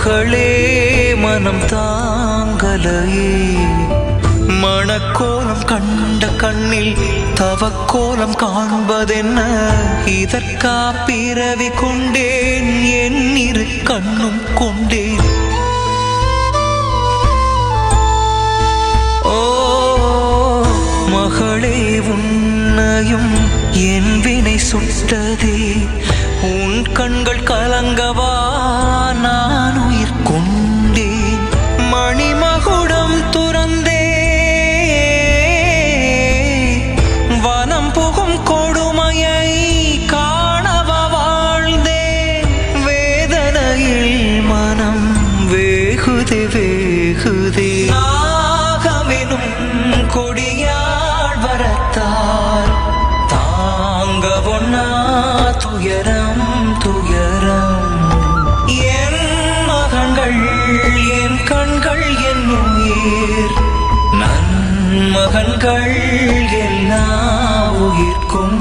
மகளே மனம் தாங்கலையே, மணக்கோலம் கண்ட கண்ணில் தவக்கோலம் காண்பதென்ன, இதற்கா பிறவி கொண்டேன் என் இரு கண்ணும் கொண்டேன். ஓ மகளே உன்னையும் என் வினை சுட்டதே, உன் கண்கள் கலங்கவா நான் உயிர் கொண்டேன். மணிமகுடம் துறந்தே வனம் புகும் கொடுமையை காணவா வாழ்ந்தேன். வேதனையில் மனம் வேகுதே வேகுதே, நாகமெனும் கொடியாள் வரத்தால் தாங்க ஒன்னா துயரம் துயரம். என் மகன்கள் என் கண்கள் என் உயிர், நன்மகன்கள் எல்லா உயிர்க்கும்.